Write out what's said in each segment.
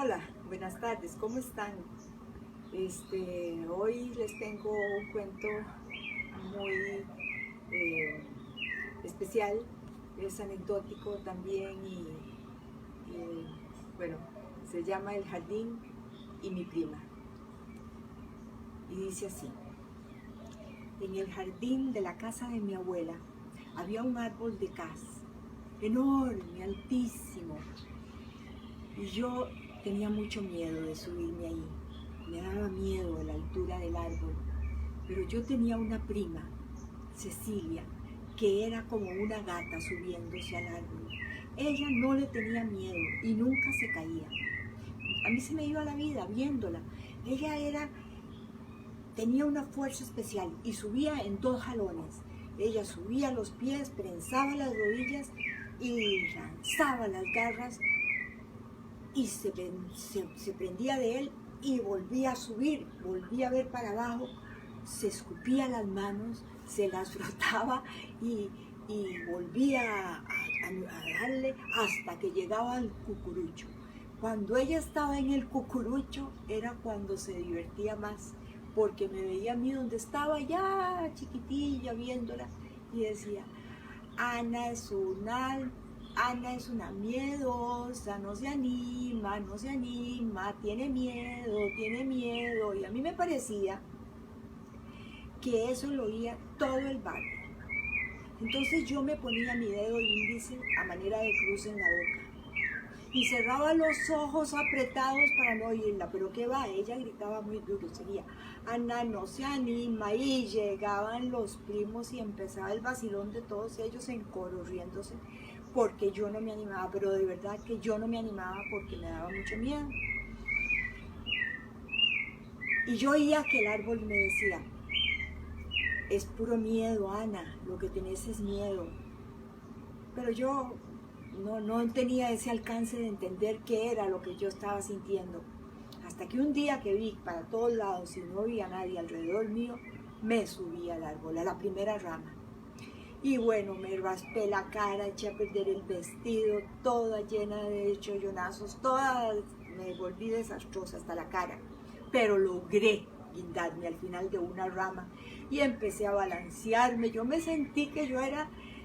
Hola, buenas tardes, ¿cómo están? Hoy les tengo un cuento muy especial, es anecdótico también y, bueno, se llama El jardín y mi prima. Y dice así: en el jardín de la casa de mi abuela había un árbol de cas, enorme, altísimo, y yo tenía mucho miedo de subirme ahí. Me daba miedo la altura del árbol, pero yo tenía una prima, Cecilia, que era como una gata subiéndose al árbol. Ella no le tenía miedo y nunca se caía. A mí se me iba la vida viéndola. Tenía una fuerza especial y subía en 2 jalones. Ella subía los pies, prensaba las rodillas y lanzaba las garras y se prendía de él y volvía a subir, volvía a ver para abajo, se escupía las manos, se las frotaba y volvía a darle hasta que llegaba al cucurucho. Cuando ella estaba en el cucurucho era cuando se divertía más, porque me veía a mí donde estaba ya chiquitilla viéndola y decía: Ana es una miedosa, no se anima, tiene miedo. Y a mí me parecía que eso lo oía todo el barrio. Entonces yo me ponía mi dedo índice a manera de cruz en la boca y cerraba los ojos apretados para no oírla. Pero qué va, ella gritaba muy duro, seguía: Ana no se anima. Y llegaban los primos y empezaba el vacilón de todos ellos en coro riéndose porque yo no me animaba, pero de verdad que yo no me animaba porque me daba mucho miedo. Y yo oía que el árbol me decía: es puro miedo, Ana, lo que tenés es miedo. Pero yo no tenía ese alcance de entender qué era lo que yo estaba sintiendo. Hasta que un día que vi para todos lados y no había nadie alrededor mío, me subí al árbol, a la primera rama. Y bueno, me raspé la cara, eché a perder el vestido, toda llena de chollonazos, me volví desastrosa hasta la cara. Pero logré guindarme al final de una rama y empecé a balancearme. Yo me sentí que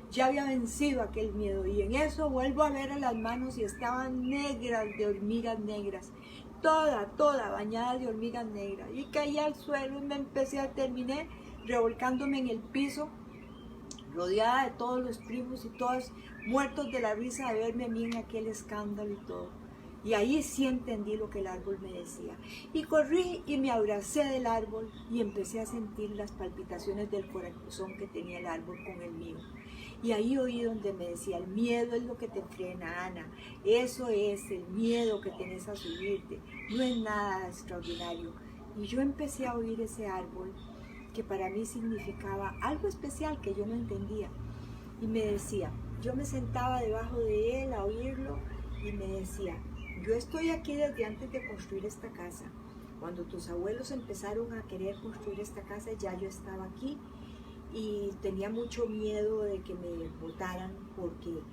ya había vencido aquel miedo, y en eso vuelvo a ver a las manos y estaban negras de hormigas negras, toda bañada de hormigas negras. Y caí al suelo y terminé revolcándome en el piso, rodeada de todos los primos y todos muertos de la risa de verme a mí en aquel escándalo y todo. Y ahí sí entendí lo que el árbol me decía. Y corrí y me abracé del árbol y empecé a sentir las palpitaciones del corazón que tenía el árbol con el mío. Y ahí oí donde me decía: el miedo es lo que te frena, Ana. Eso es el miedo que tenés a subirte. No es nada extraordinario. Y yo empecé a oír ese árbol que para mí significaba algo especial que yo no entendía. Y me decía, yo me sentaba debajo de él a oírlo y me decía: yo estoy aquí desde antes de construir esta casa. Cuando tus abuelos empezaron a querer construir esta casa, ya yo estaba aquí y tenía mucho miedo de que me botaran porque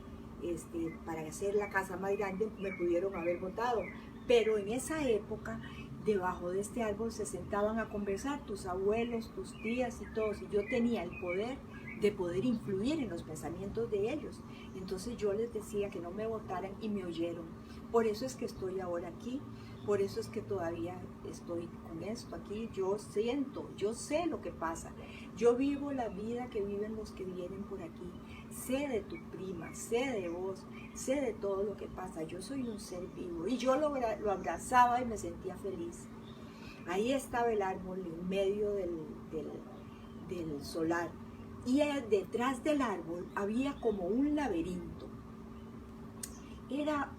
para hacer la casa más grande me pudieron haber botado. Pero en esa época, debajo de este árbol se sentaban a conversar tus abuelos, tus tías y todos, y yo tenía el poder de poder influir en los pensamientos de ellos. Entonces yo les decía que no me votaran y me oyeron. Por eso es que estoy ahora aquí, por eso es que todavía estoy con esto aquí. Yo siento, yo sé lo que pasa, yo vivo la vida que viven los que vienen por aquí. Sé de tu prima, sé de vos, sé de todo lo que pasa. Yo soy un ser vivo y yo lo abrazaba y me sentía feliz. Ahí estaba el árbol en medio del solar, y detrás del árbol había como un laberinto. Era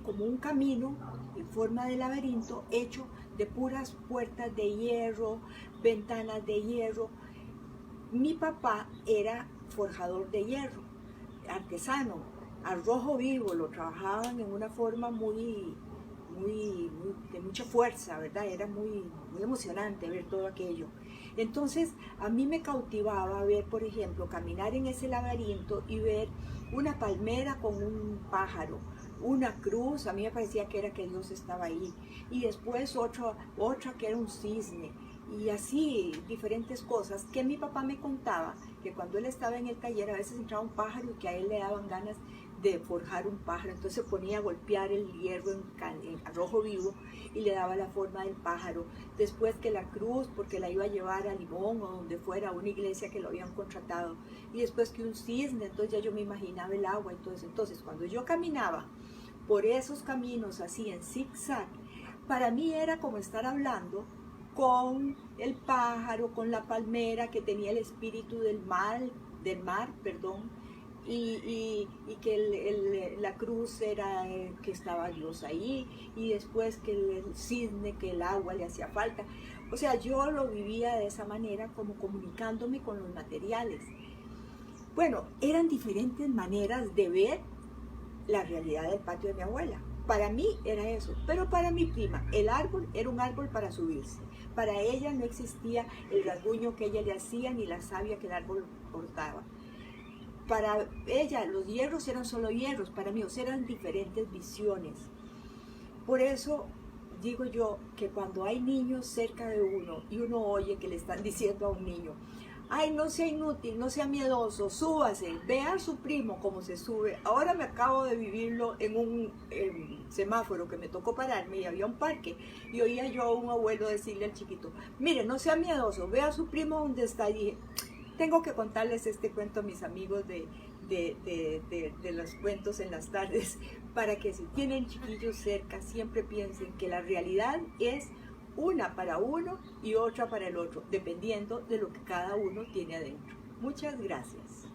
como un camino en forma de laberinto hecho de puras puertas de hierro, ventanas de hierro. Mi papá era forjador de hierro, artesano, al rojo vivo, lo trabajaban en una forma muy de mucha fuerza, ¿verdad? Era muy emocionante ver todo aquello. Entonces, a mí me cautivaba ver, por ejemplo, caminar en ese laberinto y ver una palmera con un pájaro, una cruz, a mí me parecía que era que Dios estaba ahí, y después otra que era un cisne, y así diferentes cosas que mi papá me contaba, que cuando él estaba en el taller a veces entraba un pájaro y que a él le daban ganas de forjar un pájaro, entonces se ponía a golpear el hierro en rojo vivo y le daba la forma del pájaro. Después que la cruz, porque la iba a llevar a Limón o donde fuera, a una iglesia que lo habían contratado, y después que un cisne, entonces ya yo me imaginaba el agua. Entonces cuando yo caminaba por esos caminos así en zigzag, para mí era como estar hablando con el pájaro, con la palmera que tenía el espíritu del mar, y que la cruz era que estaba Dios ahí, y después que el cisne, que el agua le hacía falta. O sea, yo lo vivía de esa manera, como comunicándome con los materiales. Bueno, eran diferentes maneras de ver la realidad del patio de mi abuela. Para mí era eso, pero para mi prima el árbol era un árbol para subirse. Para ella no existía el rasguño que ella le hacía ni la savia que el árbol portaba. Para ella los hierros eran solo hierros, para mí eran diferentes visiones. Por eso digo yo que cuando hay niños cerca de uno y uno oye que le están diciendo a un niño, ay, no sea inútil, no sea miedoso, súbase, vea a su primo cómo se sube. Ahora me acabo de vivirlo en un semáforo que me tocó pararme y había un parque, y oía yo a un abuelo decirle al chiquito, mire, no sea miedoso, vea a su primo donde está. Y dije, tengo que contarles este cuento a mis amigos de los cuentos en las tardes, para que si tienen chiquillos cerca siempre piensen que la realidad es una para uno y otra para el otro, dependiendo de lo que cada uno tiene adentro. Muchas gracias.